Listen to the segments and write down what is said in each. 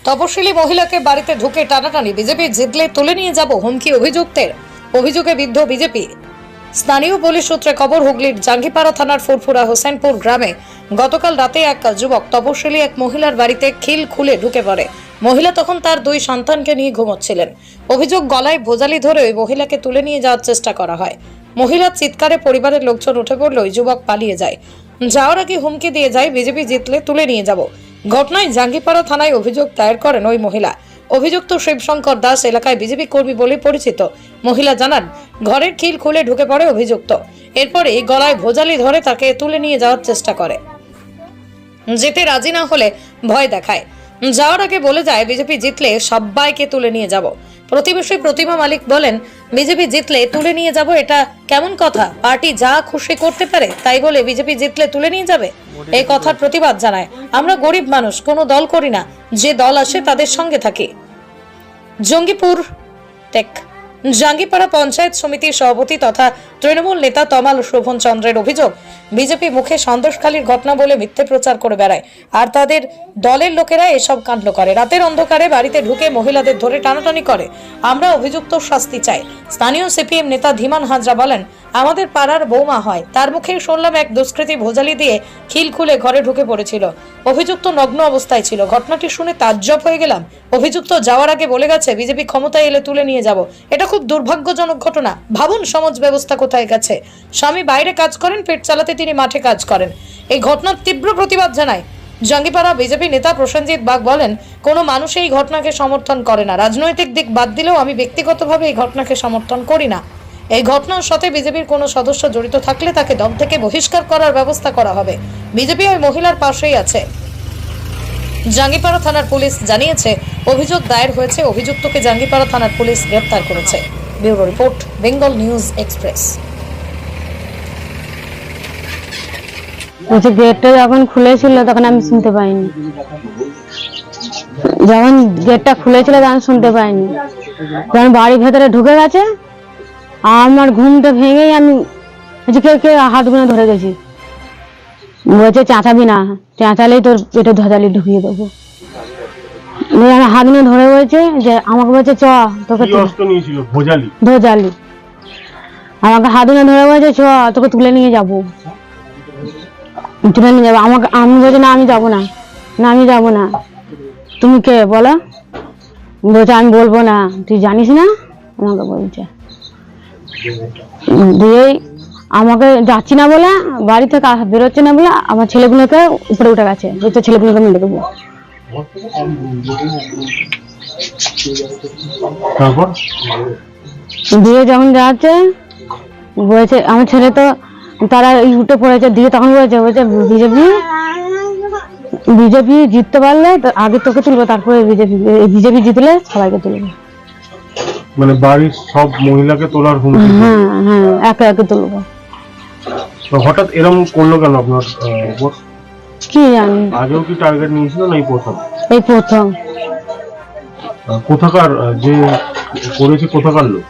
তপশিলি মহিলাকে বাড়িতে ঢুকে টানাটানি, বিজেপি জিতলে তুলে নিয়ে যাব হুমকি অভিযুক্তের। অভিযোগে বিদ্ধ বিজেপি। স্থানীয় পুলিশ সূত্রে খবর, হুগলির জাঙ্গিপাড়া থানার ফুরফুরা হোসেনপুর গ্রামে গতকাল রাতে এক যুবক তপশিলি এক মহিলার বাড়িতে খিল খুলে ঢুকে পড়ে। মহিলা তখন তার 2 সন্তানকে নিয়ে ঘুমোচ্ছিলেন। অভিযোগ, গলায় ভোজালি ধরে ওই মহিলাকে তুলে নিয়ে যাওয়ার চেষ্টা করা হয়। মহিলার চিৎকারে পরিবারের লোকজন উঠে পড়লে ওই যুবক পালিয়ে যায়। যাওয়ার আগে হুমকি দিয়ে যায়, বিজেপি জিতলে তুলে নিয়ে যাব। ঘটনায় জাঙ্গিপাড়া থানায় অভিযোগ দায়ের করেন ওই মহিলা। অভিযুক্ত শিবশঙ্কর দাস এলাকায় বিজেপি কর্মী বলে পরিচিত। মহিলা জানান, ঘরের খিল খুলে ঢুকে পড়ে অভিযুক্ত। এরপরে গলায় ভোজালি ধরে তাকে তুলে নিয়ে যাওয়ার চেষ্টা করে। যেতে রাজি না হলে ভয় দেখায়। যাওয়ার আগে বলে যায়, বিজেপি জিতলে সবাইকে তুলে নিয়ে যাব। প্রতিবেশী প্রতিমা মালিক বলেন, বিজেপি জিতলে তুলে নিয়ে যাব, এটা কেমন কথা? পার্টি যা খুশি করতে পারে, তাই বলে বিজেপি জিতলে তুলে নিয়ে যাবে? এই কথার প্রতিবাদ জানায়, আমরা গরিব মানুষ, কোনো দল করি না, যে দল আসে তাদের সঙ্গে থাকি। জঙ্গিপুর টেক জাঙ্গিপাড়া পঞ্চায়েত সমিতির সভাপতি তথা তৃণমূল নেতা তমাল শোভন চন্দ্রের অভিযোগ, বিজেপি মুখে সন্দেশখালীর ঘটনা বলে মিথ্যে প্রচার করে বেড়ায়, আর তাদের দলের লোকেরা এসব কাণ্ড করে। রাতের অন্ধকারে বাড়িতে ঢুকে মহিলাদের ধরে টানাটানি করে। আমরা অভিযুক্ত শাস্তি চাই। স্থানীয় সিপিএম নেতা ধীমান হাজরা বলেন, আমাদের পাড়ার বৌমা হয়, তার মুখে শুনলাম এক দুষ্কৃতী ভোজালি দিয়ে খিল খুলে ঘরে ঢুকে পড়েছিল। অভিযুক্ত নগ্ন অবস্থায় ছিল। ঘটনাটি শুনে তাজ্জব হয়ে গেলাম। অভিযুক্ত যাওয়ার আগে বলে গেছে, বিজেপি ক্ষমতায় এলে তুলে নিয়ে যাব। এটা খুব দুর্ভাগ্যজনক ঘটনা। ভাবুন সমাজ ব্যবস্থা কোথায় গেছে। স্বামী বাইরে কাজ করেন, পেট চালাতে তিনি মাঠে কাজ করেন। এই ঘটনার তীব্র প্রতিবাদ জানায় জাঙ্গিপাড়া বিজেপি নেতা প্রসেনজিৎ বাগ। বলেন, কোনো মানুষ এই ঘটনাকে সমর্থন করে না। রাজনৈতিক দিক বাদ দিলেও আমি ব্যক্তিগতভাবে এই ঘটনাকে সমর্থন করি না। এই ঘটনার সাথে বিজেপির কোনো সদস্য জড়িত থাকলে তাকে দল থেকে বহিষ্কার করার ব্যবস্থা করা হবে। বিজেপি ওই মহিলার পাশেই আছে। জাঙ্গিপাড়া থানার পুলিশ জানিয়েছে, অভিযোগ দায়ের হয়েছে। অভিযুক্তকে জাঙ্গিপাড়া থানার পুলিশ গ্রেফতার করেছে। Bureau report, Bengal news express. গেটটা যখন খুলেছিল তখন আমি শুনতে পাইনি। যখন গেটটা খুলেছিল তখন শুনতে পাইনি। যখন বাড়ির ভেতরে ঢুকে গেছে, আমার ঘুমটা ভেঙেই আমি কে হাত গুনে ধরে গেছি। বলছে, চাঁচাবি না, চাঁচালেই তোর পেটে ধজালি ঢুকিয়ে দেবো। আমার হাত গুনে ধরে বলছে যে, আমাকে বলছে চ তোকে ধজালি, আমাকে হাত গুনে ধরে বলছে চ তোকে তুলে নিয়ে যাবো, তুলে নিয়ে যাবো। আমাকে আমি বলছি, না আমি যাবো না, না আমি যাবো না। তুমি কে বলো? বলছে, আমি বলবো না, তুই জানিস না, আমাকে বলছে। দিয়েই আমাকে যাচ্ছি না বলে, বাড়ি থেকে বেরোচ্ছে না বলে আমার ছেলেগুলোকে উপরে উঠে গেছে, বলছে ছেলেগুলোকে মেরে দেবো। দিয়ে যখন যাচ্ছে বলছে, আমার ছেলে তো তারা উঠে পড়েছে। দিয়ে তখন বলছে বিজেপি জিততে পারলে আগে তোকে তুলবো, তারপরে বিজেপি জিতলে সবাইকে তুলবো। মানে বাড়ির সব মহিলাকে তোলার হুমকি? হ্যাঁ হ্যাঁ, একে একে তুলবো। হঠাৎ এরকম করলো কেন আপনার উপর? কি জানি। আগেও কি টার্গেট নিয়েছিল না এই প্রথম? এই প্রথম। কোথাকার যে করেছে, কোথাকার লোক,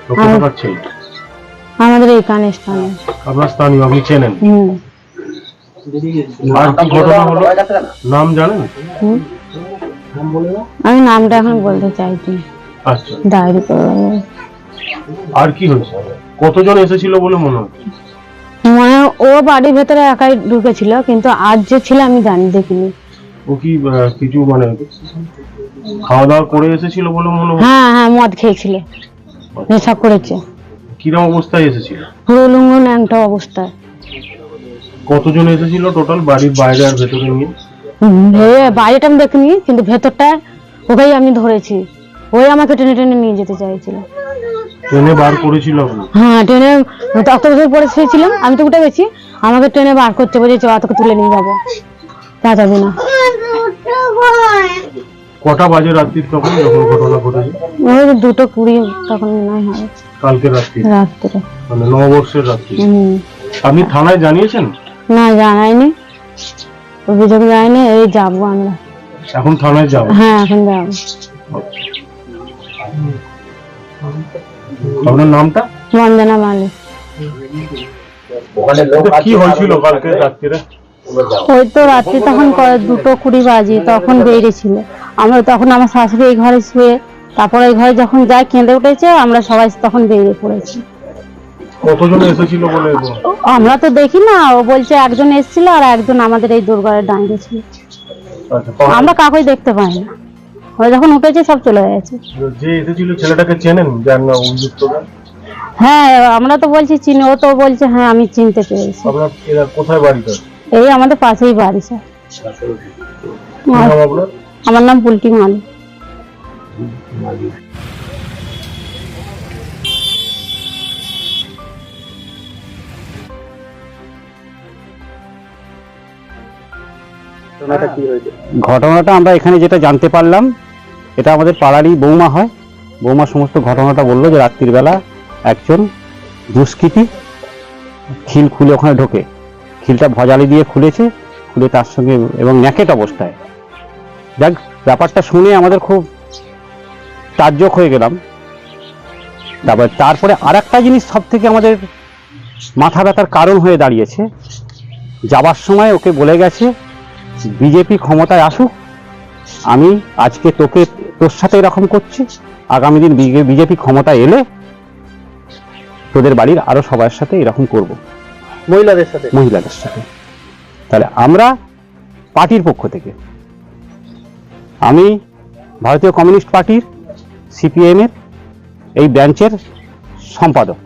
কোথাকার ছেলে? আমাদের এইখানে স্থানীয়। আপনার স্থানীয়, আপনি চেনেন? আর কি ঘটনা হলো, নাম জানেন? আমি নামটা এখন বলতে চাইছি। আচ্ছা, ডায়েরি করে। আর কি হয়েছে? কতজন এসেছিল বলে মনে হচ্ছে? মানে ও বাড়ির ভেতরে একাই ঢুকেছিল, কিন্তু আজ যে ছিল আমি জানি, দেখিনি। ও কি কিছু মানে খাওয়া দাওয়া করে এসেছিল বলে মনে হচ্ছে? হ্যাঁ হ্যাঁ, মদ খেয়েছিল, নেশা করেছে। কিরকম অবস্থায় এসেছিল? পুরো লুঙ্গ ন্যাংটা অবস্থায়। কতজন এসেছিল টোটাল, বাড়ির বাইরে আর ভেতরে নিয়ে? বাইরেটা আমি দেখিনি, কিন্তু ভেতরটা ওকেই আমি ধরেছি। ওই আমাকে টেনে টেনে নিয়ে যেতে চাইছিল। ট্রেনে বার করেছিল আপনি? হ্যাঁ, ট্রেনে অত বছর পরে শুয়েছিলাম, আমি তো উঠে গেছি, আমাকে ট্রেনে বার করতে বলছে, তোকে তুলে নিয়ে যাবো, তা যাবি না। কটা বাজে রাত্রির তখন যখন ঘটনা ঘটেছে? ওই 2:20 তখন মনে হয়। কালকে রাত্রি? রাত্রে, মানে নববর্ষের রাত্রি। আপনি থানায় জানিয়েছেন? না, জানাইনি, অভিযোগ যায়নি। এই যাবো আমরা এখন থানায় যাবো? হ্যাঁ, এখন যাবো। আপনার নামটা? বন্দনা মালিক। কি হয়েছিল কালকে রাত্রিরে? ওই তো রাত্রি তখন 2:20 বাজে, তখন বেরিয়েছিল। আমরা তখন আমার শাশুড়ি এই ঘরে শুয়ে, তারপরে এই ঘরে যখন যাই কেঁদে উঠেছে, আমরা সবাই তখন বেরিয়ে পড়েছি। কতজন এসেছিল বলে? আমরা তো দেখি না, ও বলছে একজন এসেছিল আর একজন আমাদের এই দুর্গারে দাঁড়িয়ে ছিল। আচ্ছা, আমরা কাউকে দেখতে পাই না, ওরা যখন উঠেছে সব চলে গেছে। যে এসেছিল ছেলেটাকে চেনেন, যার না অভিযুক্তরা? হ্যাঁ, আমরা তো বলছি চিনি, ও তো বলছে হ্যাঁ আমি চিনতে পেরেছি। আপনার এরা কোথায় বাড়ি? তার এই আমাদের পাশেই বাড়ি স্যার। কি নাম আপনার? আমার নাম পুলকি মালি। ঘটনাটা আমরা এখানে যেটা জানতে পারলাম, এটা আমাদের পাড়ারই বৌমা হয়। বৌমা সমস্ত ঘটনাটা বললো যে রাত্রির বেলা একজন দুষ্কৃতী খিল খুলে ওখানে ঢোকে, খিলটা ভজালি দিয়ে খুলেছে, খুলে তার সঙ্গে এবং ন্যাকেট অবস্থায়। যাক, ব্যাপারটা শুনে আমাদের খুব তাজ্জব হয়ে গেলাম। তারপরে আর একটা জিনিস সব থেকে আমাদের মাথা ব্যথার কারণ হয়ে দাঁড়িয়েছে, যাবার সময় ওকে বলে গেছে বিজেপি ক্ষমতায় আসুক, আমি আজকে তোর সাথে এরকম করছি, আগামী দিন বিজেপি ক্ষমতায় এলে তোদের বাড়ির আরো সবার সাথে এরকম করব, মহিলাদের সাথে। তাহলে আমরা পার্টির পক্ষ থেকে, আমি ভারতীয় কমিউনিস্ট পার্টির সিপিএম এর এই ব্রাঞ্চের সম্পাদক,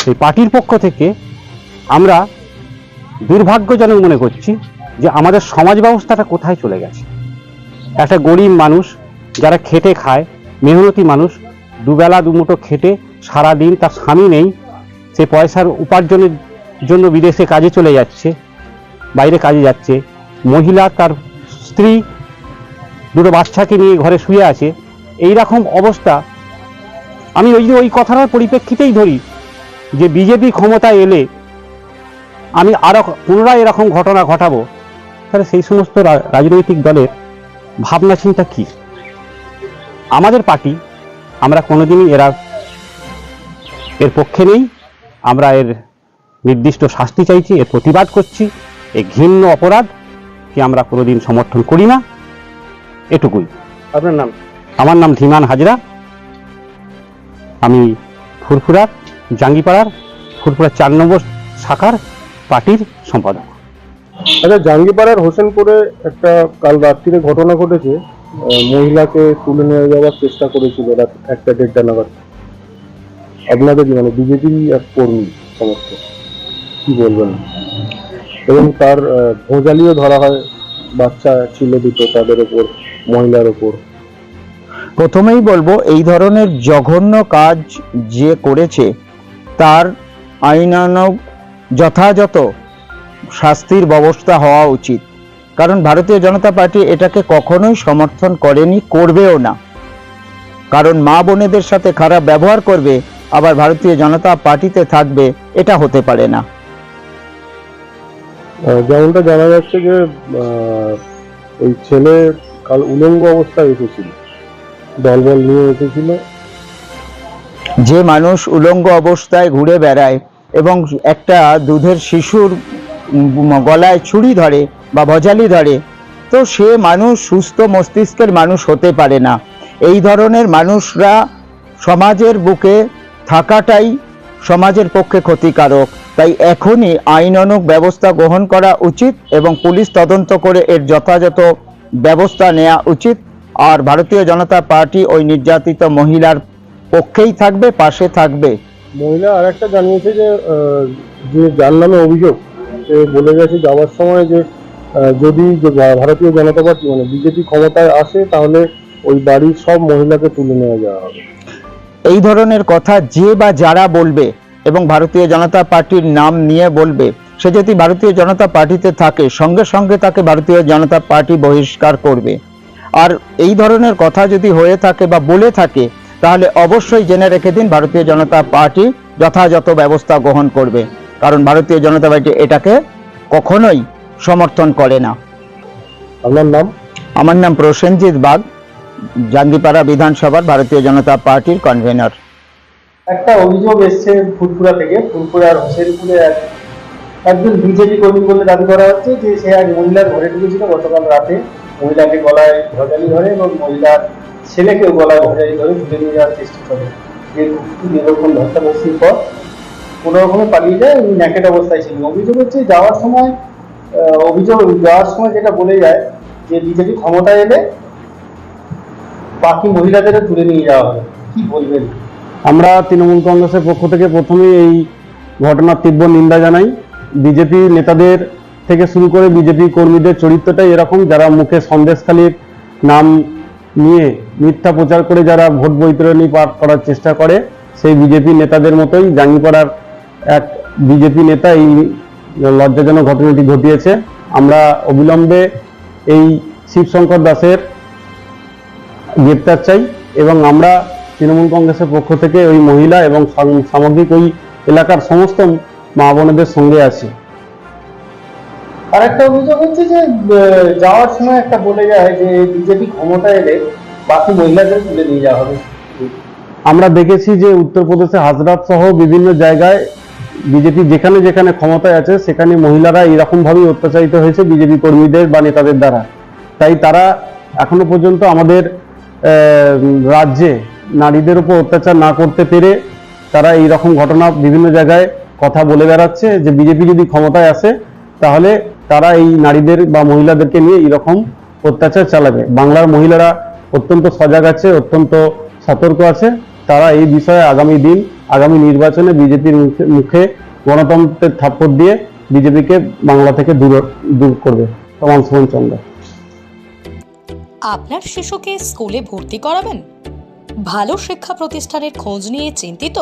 এই পার্টির পক্ষ থেকে আমরা দুর্ভাগ্যজনক মনে করছি যে আমাদের সমাজ ব্যবস্থাটা কোথায় চলে গেছে। একটা গরিব মানুষ যারা খেটে খায়, মেহনতি মানুষ, দুবেলা দুমুঠো খেটে সারাদিন, তার স্বামী নেই, সে পয়সার উপার্জনের জন্য বিদেশে কাজে চলে যাচ্ছে, বাইরে কাজে যাচ্ছে, মহিলা তার স্ত্রী দুটো বাচ্চাকে নিয়ে ঘরে শুয়ে আছে। এই রকম অবস্থা, আমি ওই কথাটার পরিপ্রেক্ষিতেই ধরি যে বিজেপি ক্ষমতায় এলে আমি আরো পুনরায় এরকম ঘটনা ঘটাবো, তাহলে সেই সমস্ত রাজনৈতিক দলের ভাবনা চিন্তা কি? আমাদের পার্টি, আমরা কোনোদিনই এর পক্ষে নেই, আমরা এর নির্দিষ্ট শাস্তি চাইছি, এর প্রতিবাদ করছি। এই ঘৃণ্য অপরাধ কি আমরা কোনোদিন সমর্থন করি না, এটুকুই। আপনার নাম? আমার নাম ধীমান হাজরা, আমি ফুরফুরার জাঙ্গিপাড়ার ফুরফুরা 4 নম্বর শাখার পার্টির সম্পাদক। আচ্ছা, জাঙ্গিপাড়ার হোসেনপুরে একটা কাল রাত্রিরে ঘটনা ঘটেছে, মহিলাকে তুলে নিয়ে যাওয়ার চেষ্টা করেছিল রাত 1টা-1:30 নাগাদ। আপনাদের মানে বিজেপি এক কর্মী সমস্ত, কি বলবেন? এবং তার ভোজালিও ধরা হয়, বাচ্চা ছিল দুটো, তাদের উপর, মহিলার উপর। প্রথমেই বলবো, এই ধরনের জঘন্য কাজ যে করেছে তার আইনানুগ যথাযথ শাস্তির ব্যবস্থা হওয়া উচিত। কারণ ভারতীয় জনতা পার্টি এটাকে কখনোই সমর্থন করেনি, করবেও না। কারণ মা বোনেদের সাথে খারাপ ব্যবহার করবে, আবার ভারতীয় জনতা পার্টিতে থাকবে, এটা হতে পারে না। যেমনটা জানা যাচ্ছে যে ওই ছেলে কাল উলঙ্গ অবস্থায় এসেছিল, দলবল নিয়ে এসেছিল। যে মানুষ উলঙ্গ অবস্থায় ঘুরে বেড়ায় এবং একটা দুধের শিশুর গলায় ছুরি ধরে বা ভজালি ধরে, তো সে মানুষ সুস্থ মস্তিষ্কের মানুষ হতে পারে না। এই ধরনের মানুষরা সমাজের বুকে থাকাটাই সমাজের পক্ষে ক্ষতিকারক। তাই এখনই আইনানুগ ব্যবস্থা গ্রহণ করা উচিত এবং পুলিশ তদন্ত করে এর যথাযথ ব্যবস্থা নেওয়া উচিত। আর ভারতীয় জনতা পার্টি ওই নির্যাতিত মহিলার পক্ষেই থাকবে, পাশে থাকবে। মহিলা আর একটা জানিয়েছে যে যার নামে অভিযোগ, সে বলে গেছে যাওয়ার সময় যে যদি ভারতীয় জনতা পার্টি মানে বিজেপি ক্ষমতায় আসে, তাহলে ওই বাড়ির সব মহিলাকে তুলে নিয়ে যাওয়া হবে। এই ধরনের কথা যে বা যারা বলবে এবং ভারতীয় জনতা পার্টির নাম নিয়ে বলবে, সে যদি ভারতীয় জনতা পার্টিতে থাকে, সঙ্গে সঙ্গে তাকে ভারতীয় জনতা পার্টি বহিষ্কার করবে। আর এই ধরনের কথা যদি হয়ে থাকে বা বলে থাকে, তাহলে অবশ্যই জেনে রেখে দিন, ভারতীয় জনতা পার্টি যথাযথ ব্যবস্থা গ্রহণ করবে। কারণ ভারতীয় জনতা পার্টি এটাকে কখনোই সমর্থন করে না। আপনার নাম? আমার নাম প্রসেনজিৎ বাগ, জাঙ্গিপাড়া বিধানসভার ভারতীয় জনতা পার্টির কনভেনর। একটা অভিযোগ এসছে ফুরফুরা থেকে, ফুরফুরার হোসেনপুরে একজন বিজেপি কর্মী বলে দাবি করা হচ্ছে যে সে এক মহিলার ঘরে ঢুকেছিল গতকাল রাতে মহিলাকে গলায় ভজালি ধরে এবং মহিলার ছেলেকেও গলায় ভজালি ধরে তুলে নিয়ে যাওয়ার চেষ্টা করে। যে দীর্ঘক্ষণ ধস্তাধস্তির পর কোনো রকমে পালিয়ে যায়, উনি ন্যাকেট অবস্থায় ছিলেন। অভিযোগ হচ্ছে যাওয়ার সময় যেটা বলে যায় যে বিজেপি ক্ষমতায় এলে বাকি মহিলাদেরও তুলে নিয়ে যাওয়া হবে। কি বলবেন? আমরা তৃণমূল কংগ্রেসের পক্ষ থেকে প্রথমেই এই ঘটনার তীব্র নিন্দা জানাই। বিজেপি নেতাদের থেকে শুরু করে বিজেপি কর্মীদের চরিত্রটাই এরকম, যারা মুখে সন্দেশখালীর নাম নিয়ে মিথ্যা প্রচার করে যারা ভোট বৈতরণী পার করার চেষ্টা করে, সেই বিজেপি নেতাদের মতোই জাঙ্গিপাড়ার এক বিজেপি নেতা এই লজ্জাজনক ঘটনাটি ঘটিয়েছে। আমরা অবিলম্বে এই শিবশঙ্কর দাসের গ্রেপ্তার চাই এবং আমরা তৃণমূল কংগ্রেসের পক্ষ থেকে ওই মহিলা এবং সামগ্রিক ওই এলাকার সমস্ত মা বোনেদের সঙ্গে আছি। আর একটা অভিযোগ হচ্ছে যে যাওয়ার সময় একটা বলে যায় যে বিজেপি ক্ষমতায় এলে বাকি মহিলাদের তুলে নিয়ে যাওয়া হবে। আমরা দেখেছি যে উত্তরপ্রদেশে হাজরাত সহ বিভিন্ন জায়গায় বিজেপি যেখানে যেখানে ক্ষমতায় আছে সেখানে মহিলারা এরকম ভাবেই অত্যাচারিত হয়েছে বিজেপি কর্মীদের বা নেতাদের দ্বারা। তাই তারা এখনো পর্যন্ত আমাদের রাজ্যে নারীদের উপর অত্যাচার না করতে পেরে তারা এই রকম ঘটনা বিভিন্ন জায়গায় কথা বলে বেড়াচ্ছে যে বিজেপি যদি ক্ষমতায় আসে তাহলে তারা এই নারীদের বা মহিলাদেরকে নিয়ে এইরকম অত্যাচার চালাবে। বাংলার মহিলারা অত্যন্ত সজাগ আছে, অত্যন্ত সতর্ক আছে। তারা এই বিষয়ে আগামী নির্বাচনে বিজেপির মুখে গণতন্ত্রের থাপ্পড় দিয়ে বিজেপিকে বাংলা থেকে দূর করবে। তমাল সুমন চন্দ্র। আপনার শিশুকে স্কুলে ভর্তি করাবেন? ভালো শিক্ষা প্রতিষ্ঠানের খোঁজ নিয়ে চিন্তিত?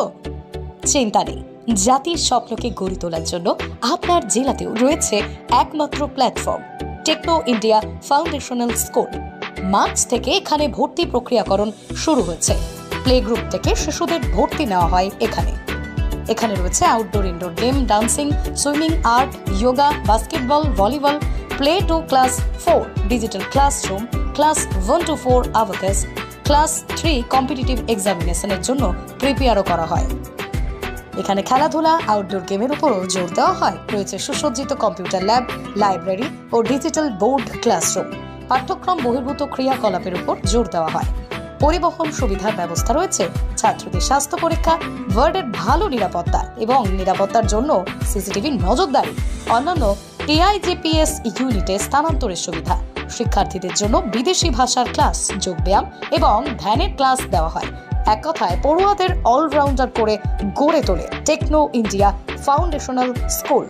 চিন্তা নেই, জাতির স্বপ্নকে গড়ে তোলার জন্য আপনার জেলাতেও রয়েছে একমাত্র platform Techno India foundational school. March থেকে এখানে ভর্তি প্রক্রিয়াকরণ শুরু হয়েছে। প্লে গ্রুপ থেকে শিশুদের ভর্তি নেওয়া হয় এখানে রয়েছে outdoor indoor game, dancing, swimming, art, yoga, basketball, volleyball, play to class 4, digital classroom, class 1 to 4 abacus, class 3 competitive এক্সামিনেশনের জন্য প্রিপেয়ারও করা হয়। এখানে খেলাধুলা, আউটডোর গেমের উপরও জোর দেওয়া হয়। রয়েছে সুসজ্জিত কম্পিউটার ল্যাব, লাইব্রেরি ও ডিজিটাল বোর্ড ক্লাসরুম। পাঠ্যক্রম বহির্ভূত ক্রিয়াকলাপের উপর জোর দেওয়া হয়। পরিবহন সুবিধার ব্যবস্থা রয়েছে। ছাত্রদের স্বাস্থ্য পরীক্ষা, ওয়ার্ডের ভালো নিরাপত্তা এবং নিরাপত্তার জন্য সিসিটিভি নজরদারি, অন্যান্য টিআইজিপিএস ইউনিটে স্থানান্তরের সুবিধা। শিক্ষার্থীদের জন্য বিদেশি ভাষার ক্লাস, যোগব্যায়াম এবং ধ্যানের ক্লাস দেওয়া হয়। এক কথায় পড়ুয়াদের অলরাউন্ডার করে গড়ে তোলে টেকনো ইন্ডিয়া ফাউন্ডেশনাল স্কুল।